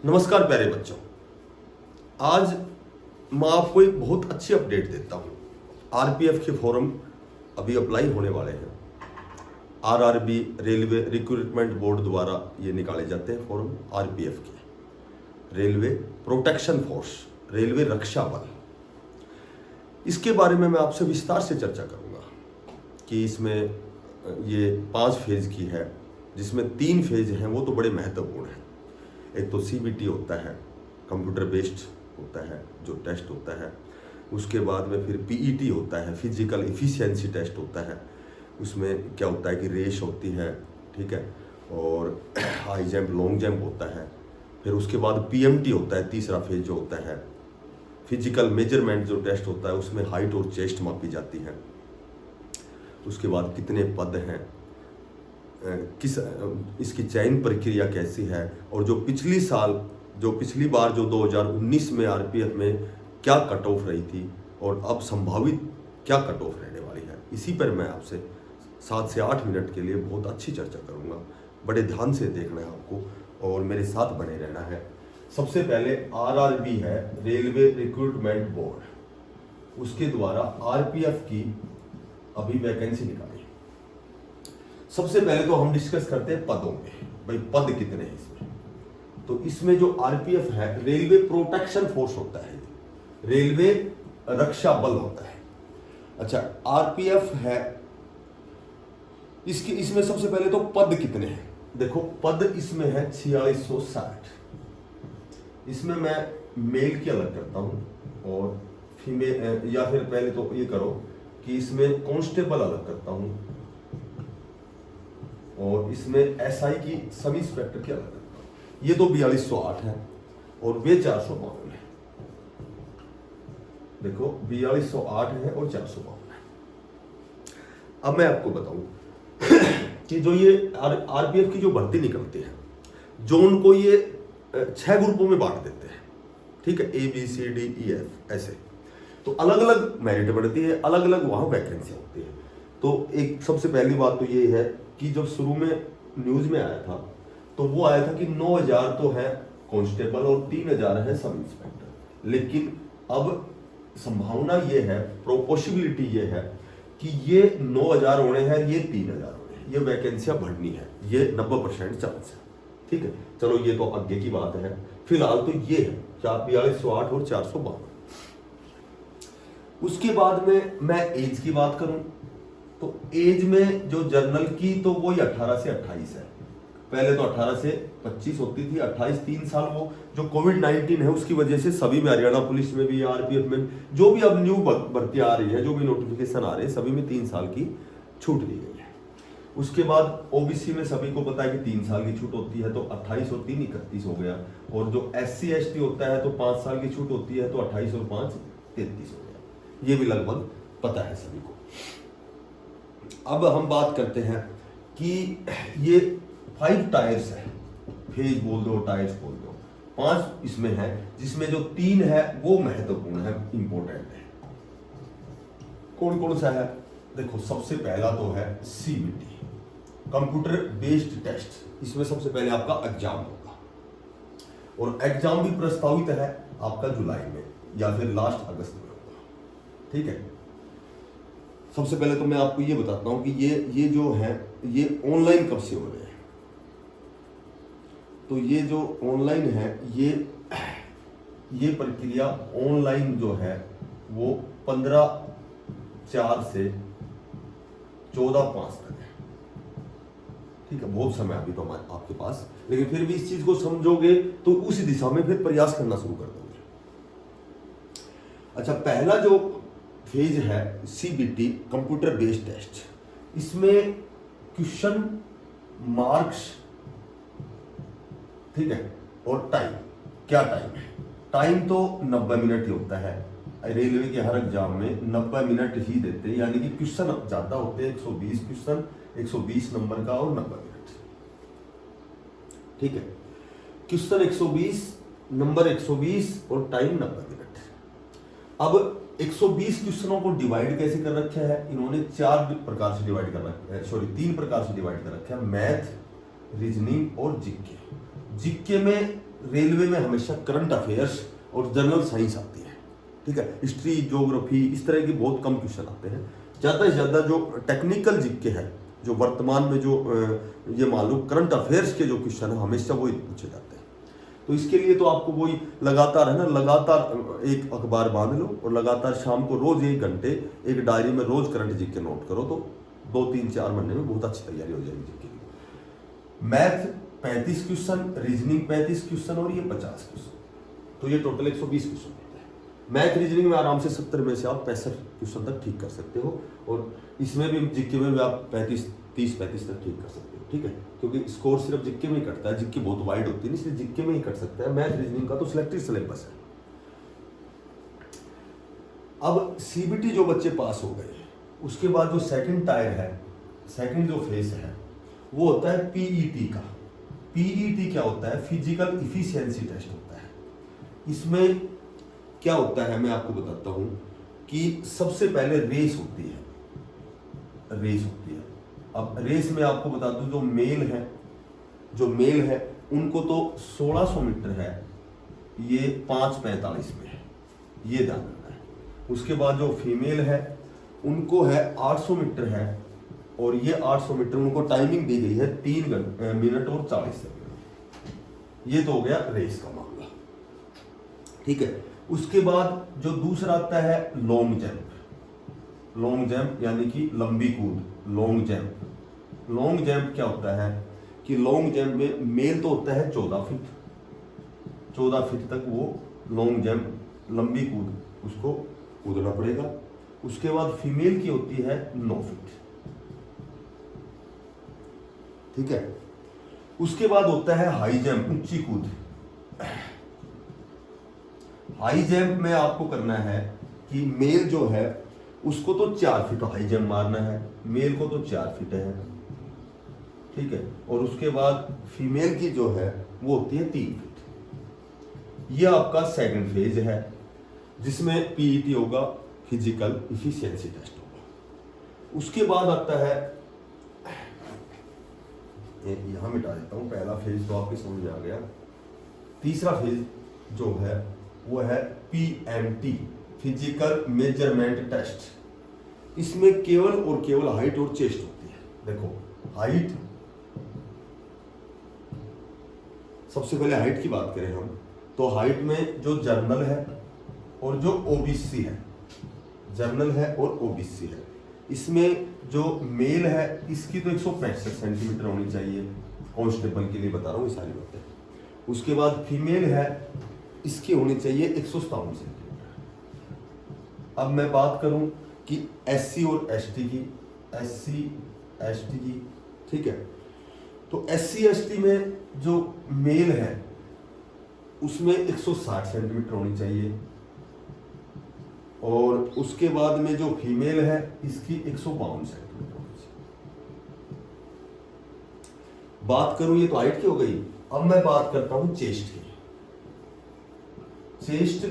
नमस्कार प्यारे बच्चों, आज मैं आपको एक बहुत अच्छी अपडेट देता हूँ। आरपीएफ के फॉर्म अभी अप्लाई होने वाले हैं। आरआरबी रेलवे रिक्रूटमेंट बोर्ड द्वारा ये निकाले जाते हैं फॉर्म आरपीएफ के, रेलवे प्रोटेक्शन फोर्स, रेलवे रक्षा बल। इसके बारे में मैं आपसे विस्तार से चर्चा करूँगा कि इसमें ये 5 फेज की है, जिसमें 3 फेज हैं वो तो बड़े महत्वपूर्ण हैं। एक तो सीबीटी होता है, कंप्यूटर बेस्ड होता है जो टेस्ट होता है। उसके बाद में फिर पीईटी होता है, फिजिकल इफिशिएंसी टेस्ट होता है। उसमें क्या होता है कि रेस होती है, ठीक है, और हाई जंप लॉन्ग जंप होता है। फिर उसके बाद पीएमटी होता है, तीसरा फेज जो होता है फिजिकल मेजरमेंट जो टेस्ट होता है, उसमें हाइट और चेस्ट मापी जाती है। उसके बाद कितने पद हैं, किस इसकी चयन प्रक्रिया कैसी है, और जो पिछली बार जो 2019 में आरपीएफ में क्या कट ऑफ रही थी और अब संभावित क्या कट ऑफ रहने वाली है, इसी पर मैं आपसे 7 से 8 मिनट के लिए बहुत अच्छी चर्चा करूंगा। बड़े ध्यान से देखना है आपको और मेरे साथ बने रहना है। सबसे पहले आरआरबी है, रेलवे रिक्रूटमेंट बोर्ड, उसके द्वारा आरपीएफ की अभी वैकेंसी निकाली। सबसे पहले तो हम डिस्कस करते हैं पदों में, भाई पद कितने हैं इसमें। तो इसमें जो आरपीएफ है, रेलवे प्रोटेक्शन फोर्स होता है, रेलवे रक्षा बल होता है। अच्छा, आरपीएफ है, इसमें सबसे पहले तो पद कितने हैं। देखो पद इसमें है 4660। इसमें मैं मेल की अलग करता हूं और फीमेल, या फिर पहले तो ये करो कि इसमें कांस्टेबल अलग करता हूं और इसमें एसआई की सब इंस्पेक्टर की अलग करता हूं। ये तो 4208 है और वे 452 है। देखो 4208 है और 452 है। अब मैं आपको बताऊं कि जो ये आरपीएफ की जो भर्ती निकलती है, जोन को ये 6 ग्रुपों में बांट देते हैं, ठीक है, ABCDEF ऐसे। तो अलग अलग मेरिट बढ़ती है, अलग अलग वहां वैकेंसी होती है। तो एक सबसे पहली बात तो ये है कि जब शुरू में न्यूज में आया था तो वो आया था कि 9000 तो है कांस्टेबल और 3000 है सब इंस्पेक्टर। लेकिन अब संभावना ये है, पॉसिबिलिटी ये है कि ये 9000 होने हैं, ये 3000 होने हैं, ये वैकेंसियां बढ़नी है, ये 90% चांस है, ठीक है। चलो ये तो आगे की बात है, फिलहाल तो ये है 4208 और 452। उसके बाद में मैं एज की बात करूं तो एज में जो जर्नल की तो वो 18 से 28 है। पहले तो 18 से 25 होती थी, 28 3 साल। वो जो कोविड-19 है उसकी वजह से सभी में, हरियाणा पुलिस में भी, आरपीएफ में, जो भी अब न्यू भर्ती आ रही है, जो भी नोटिफिकेशन आ रहे हैं, सभी में 3 साल की छूट दी गई है। उसके बाद ओबीसी में सभी को पता है कि 3 साल की छूट होती है, तो 28 और 3 31 हो गया। और जो SC ST होता है तो 5 साल की छूट होती है, तो 28 और 5 33 हो गया। ये भी लगभग पता है सभी को। अब हम बात करते हैं कि ये 5 टायर्स है, फेज बोल दो, टायर्स बोल दो, 5 इसमें है, जिसमें जो 3 है वो महत्वपूर्ण है, इंपॉर्टेंट है। कौन कौन सा है? देखो सबसे पहला तो है सीबीटी, कंप्यूटर बेस्ड टेस्ट। इसमें सबसे पहले आपका एग्जाम होगा और एग्जाम भी प्रस्तावित है आपका जुलाई में या फिर लास्ट अगस्त में होगा, ठीक है। सबसे पहले तो मैं आपको ये बताता हूं कि ये जो है ये ऑनलाइन कब से हो रहे हैं। तो ये जो ऑनलाइन है, ये प्रक्रिया ऑनलाइन जो है वो 15/4 से 14/5 तक है, ठीक है। बहुत समय अभी तो आपके पास, लेकिन फिर भी इस चीज को समझोगे तो उसी दिशा में फिर प्रयास करना शुरू कर दोगे। अच्छा, पहला जो फेज है सीबीटी, कंप्यूटर बेस्ड टेस्ट। इसमें क्वेश्चन, मार्क्स, ठीक है, और टाइम। क्या टाइम है? टाइम तो 90 मिनट ही होता है। रेलवे के हर एग्जाम में 90 मिनट ही देते हैं, यानी कि क्वेश्चन ज्यादा होते हैं, 120 क्वेश्चन, 120 नंबर का और 90 मिनट, ठीक है। क्वेश्चन 120, नंबर 120 और टाइम 90 मिनट। अब 120 क्वेश्चनों को डिवाइड कैसे कर रखा है इन्होंने? 4 प्रकार से डिवाइड कर रखा है, 3 प्रकार से डिवाइड कर रखा है, मैथ, रीजनिंग और जीके। जीके में रेलवे में हमेशा करंट अफेयर्स और जनरल साइंस आती है, ठीक है। हिस्ट्री, ज्योग्राफी, इस तरह के बहुत कम क्वेश्चन आते हैं। ज़्यादा से ज़्यादा जो टेक्निकल जीके है, जो वर्तमान में जो ये मान लो करंट अफेयर्स के जो क्वेश्चन है हमेशा वही पूछे जाते हैं। तो इसके लिए तो आपको वही लगातार है ना, लगातार एक अखबार बांध लो और लगातार शाम को रोज 1 घंटे एक डायरी में रोज करंट जीके नोट करो, तो 2-3-4 महीने में बहुत अच्छी तैयारी हो जाएगी जीके की। मैथ 35 क्वेश्चन, रीजनिंग 35 क्वेश्चन और ये 50 क्वेश्चन, तो ये टोटल 120 क्वेश्चन होता है। मैथ रीजनिंग में आराम से 70 में से आप 65 क्वेश्चन तक ठीक कर सकते हो, और इसमें भी जीके में भी आप 30-35 तक ठीक कर सकते हो, ठीक है। क्योंकि स्कोर सिर्फ जिक्के में ही कटता है, जिक्के बहुत वाइड होती है इसलिए जिक्के में ही कट सकता है। मैथ रीजनिंग का तो सिलेक्टेड सिलेबस है। अब सीबीटी जो बच्चे पास हो गए, उसके बाद जो सेकंड टायर है, सेकंड जो फेज है, वो होता है पीईटी का। पीईटी क्या होता है? फिजिकल इफिशियंसी टेस्ट होता है। इसमें क्या होता है मैं आपको बताता हूं कि सबसे पहले रेस होती है, रेस होती है। अब रेस में आपको बता दूं, जो मेल है उनको तो 1600 मीटर है, ये 5:45 में है, ये ध्यान रखना है। उसके बाद जो फीमेल है उनको है 800 मीटर है, और ये 800 मीटर उनको टाइमिंग दी गई है 3 मिनट और 40 सेकंड। ये तो हो गया रेस का मामला, ठीक है। उसके बाद जो दूसरा आता है लॉन्ग जंप। लॉन्ग जंप यानी कि लंबी कूद, लॉन्ग जंप। लॉन्ग जंप क्या होता है कि लॉन्ग जंप में मेल तो होता है 14 फीट, 14 फीट तक वो लॉन्ग जंप लंबी कूद उसको कूदना पड़ेगा। उसके बाद फीमेल की होती है 9 फीट, ठीक है। उसके बाद होता है हाई जंप, ऊंची कूद। हाई जंप में आपको करना है कि मेल जो है उसको तो 4 फीट हाई जंप मारना है, मेल को तो 4 फीट है, ठीक है। और उसके बाद फीमेल की जो है वो होती है 3 फीट। ये आपका सेकंड फेज है, जिसमें पीईटी होगा, फिजिकल इफिशियंसी टेस्ट होगा। उसके बाद आता है, यहां मिटा देता हूं, पहला फेज तो आपके समझ में आ गया। तीसरा फेज जो है वो है पीएमटी, फिजिकल मेजरमेंट टेस्ट। इसमें केवल और केवल हाइट और चेस्ट होती है। देखो हाइट, सबसे पहले हाइट की बात करें हम, तो हाइट में जो जर्नल है और जो ओबीसी है, जर्नल है और ओबीसी है, इसमें जो मेल है इसकी तो 165 सेंटीमीटर होनी चाहिए, कांस्टेबल के लिए बता रहा हूँ ये सारी बातें। उसके बाद फीमेल है, इसकी होनी चाहिए 157 सेंटीमीटर। अब मैं बात करूं कि एससी और एसटी की, एससी एसटी की, ठीक है। तो एससी एसटी में जो मेल है उसमें 160 सेंटीमीटर होनी चाहिए, और उसके बाद में जो फीमेल है इसकी 152 सेंटीमीटर होनी चाहिए। बात करूं, ये तो हाइट की हो गई। अब मैं बात करता हूं चेस्ट की। चेस्ट,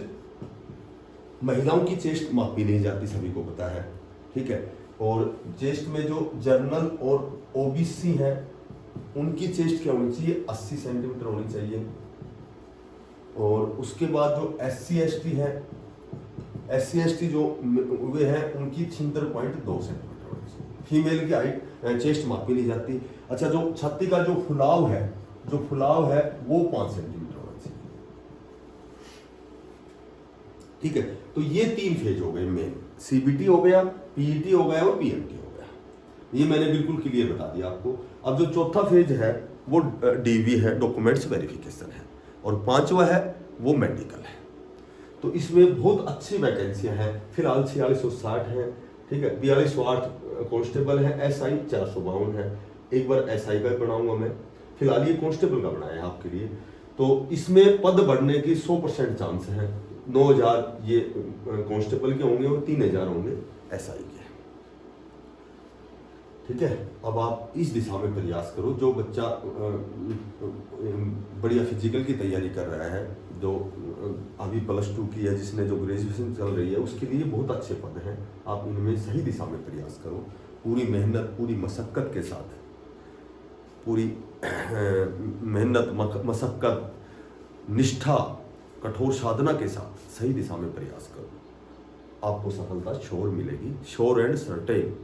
महिलाओं की चेस्ट मापी नहीं जाती, सभी को पता है, ठीक है। और चेस्ट में जो जर्नल और ओबीसी है उनकी चेस्ट क्या होनी चाहिए? 80 सेंटीमीटर होनी चाहिए। और उसके बाद जो एससी एसटी है, एससी एसटी जो वे हैं उनकी 76.2 सेंटीमीटर होनी चाहिए। फीमेल की हाइट चेस्ट मापी नहीं जाती। अच्छा, जो छाती का जो फुलाव है, वो 5 सेंटीमीटर होना चाहिए, ठीक है। तो ये 3 फेज हो गए मेन, सीबीटी हो गया, पीईटी हो गया और पीएमटी हो गया। ये मैंने बिल्कुल क्लियर बता दिया आपको। अब जो चौथा फेज है वो डीवी है, डॉक्यूमेंट्स वेरिफिकेशन है, और 5वां है वो मेडिकल है। तो इसमें बहुत अच्छी वैकेंसियां हैं। फिलहाल 4660 है, ठीक है। 4208 कांस्टेबल है, एसआई 452 है। एक बार एसआई का बनाऊंगा मैं, फिलहाल ये कांस्टेबल का बनाया है आपके लिए। तो इसमें पद बढ़ने की 100% चांस है। 9000 ये कांस्टेबल के होंगे और 3000 होंगे एसआई के, ठीक है। अब आप इस दिशा में प्रयास करो। जो बच्चा बढ़िया फिजिकल की तैयारी कर रहा है, जो अभी +2 की है, जिसने जो ग्रेजुएशन चल रही है, उसके लिए बहुत अच्छे पद हैं। आप इनमें सही दिशा में प्रयास करो, पूरी मेहनत, पूरी मशक्क़त के साथ, पूरी मेहनत मशक्क़त निष्ठा, कठोर साधना के साथ सही दिशा में प्रयास करो, आपको सफलता श्योर मिलेगी। श्योर एंड सर्टेन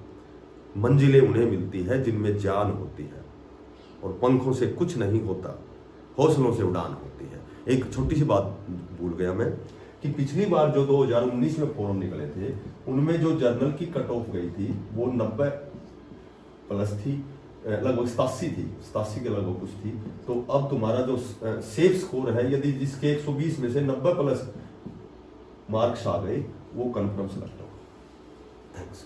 मंजिलें उन्हें मिलती है जिनमें जान होती है, और पंखों से कुछ नहीं होता, हौसलों से उड़ान होती है। एक छोटी सी बात भूल गया मैं कि पिछली बार जो 2019 में फॉर्म निकले थे, उनमें जो जर्नल की कट ऑफ गई थी वो 90 प्लस थी, लगभग 87 थी, 87 के लगभग कुछ थी। तो अब तुम्हारा जो सेफ स्कोर है, यदि जिसके 120 में से 90 प्लस मार्क्स आ गए, वो कन्फर्म सेलेक्ट होगा। थैंक्स।